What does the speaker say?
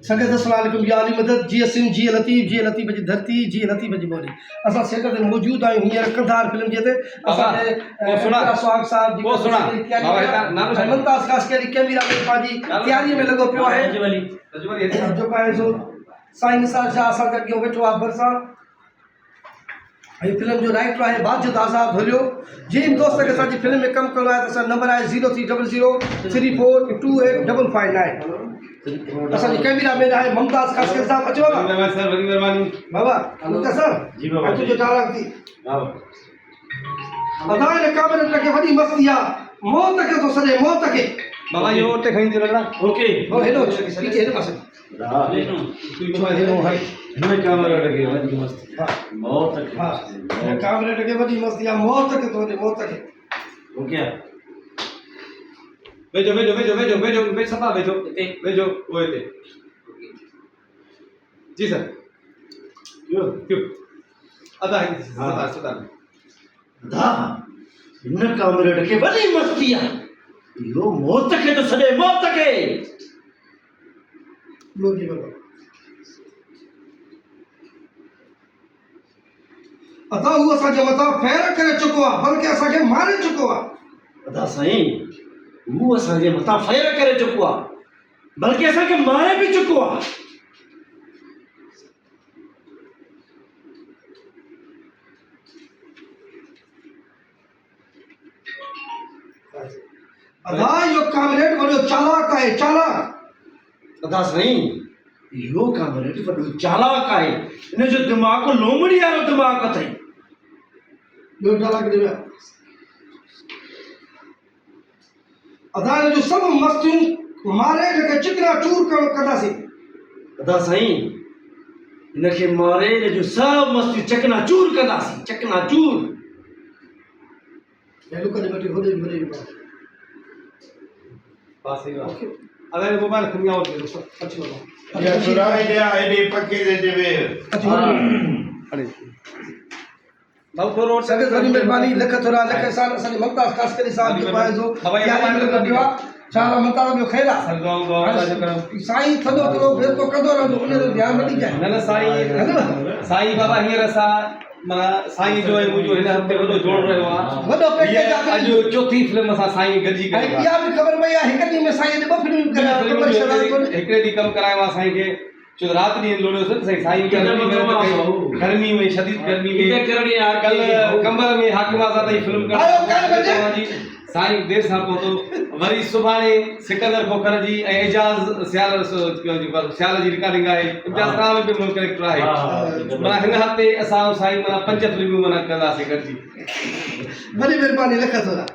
संगत अस्सलाम वालेकुम या अली मदद जी सिंह जी लतीफ़ जी धरती जी लतीफ़ जी बोली असां सेंटर ते मौजूद आहियूं हींअर कंधार फिल्म जे ते असां सुहाग साहब जी मुमताज़ कासकरी कैमरा में पंहिंजी तयारीअ में लॻो पियो आहे जो आहे सो साईं निसार शाह असां गॾु वेठो आहे भरिसां फिल्म जो राइटर है बाजिद आज़ाद होलियो जिन दोस्त के साथ फिल्म में कम करो है तो सर नंबर है 0300342859 असा जी कैमरा मैन है मुमताज कासकर साहब अचो बाबा सर बड़ी मेहरबानी बाबा मुमताज सर जी बाबा तुझे डाला थी बाबा अदाए ने कामरे लगे बड़ी मस्ती आ मौत के तो सजे मौत के बाबा ये ओटे खणी थी लड़ा ओके ओ हेलो पीछे हेलो पासे हां तू हेलो है हमें कैमरा लगे बड़ी मस्ती हां मौत के हां कामरे लगे बड़ी मस्ती आ मौत के तो मौत के ओके vejo सपा vejo ओए जी सर क्यों अदा है सदा दा इन कामरेड के बड़ी मस्ती है यो मौत के तो सदे मौत के लो जी बाबा अदा हुआ असांजे मथां फैर करे चुको आहे बल्कि असांखे मारे चुको आहे अदा साईं वो असांजे मथां फैर करे चुको आहे बल्कि असांखे मारे भी चुको आहे अदा यो कामरेड वॾो चालाक आहे चालाक अदा साईं यो कामरेड वॾो चालाक आहे इन जो दिमाग़ लोमड़ी वारो दिमाग़ अथई ॿियो चालाक ॾे अदा जो सब मस्तियूं मारे के चिकना चूर कंदासीं अदा साईं इनखे मारे इन जो सब मस्ती चकना चूर कंदासीं चकना चूर हेलो कदे बटे होदे बने पास ही अदा मोबाइल खणी आओ अच्छी बाबा या सुरा आईडी पक्के दे देवे अरे बाबू थोरो संगत बड़ी मेहरबानी लख थोरा लख साल असांजे मुमताज़ कासकरी साहब जो पाए जो तयारी में लॻो पियो आहे छा मुमताज़ जो ख़ैर आहे साईं थदो थोरो बेतो कंदो रहंदो उन जो ध्यानु वठी जाए न साईं बाबा हींअर असां माना साईं जो है मुझे हिन हफ्ते वॾो जोड़ रहियो आहे वॾो पैकेज अॼु चौथी फिल्म असां साईं गॾिजी कई आहे इहा बि ख़बर पई आहे हिकु ॾींहुं में साईं ने ॿ फिल्मूं करायो हिकिड़े ॾींहुं कमु करायो आहे साईं खे जो रात ॾींहुं लोड़ियोसीं साईं गर्मी में शदीद गर्मी में कल कंबर में हाकिमा सां ताईं फिल्म साईं देर सां पहुतो वरी सुभाणे सिकंदर खोखर जी ऐं एजाज़ सियाल जी रिकॉर्डिंग आहे इम्तियाज़ खान बि मुल्क करेक्टर आहे माना हिन हफ़्ते असां साईं माना 5 फिल्मूं माना कंदासीं गॾिजी वॾी महिरबानी लख थोरा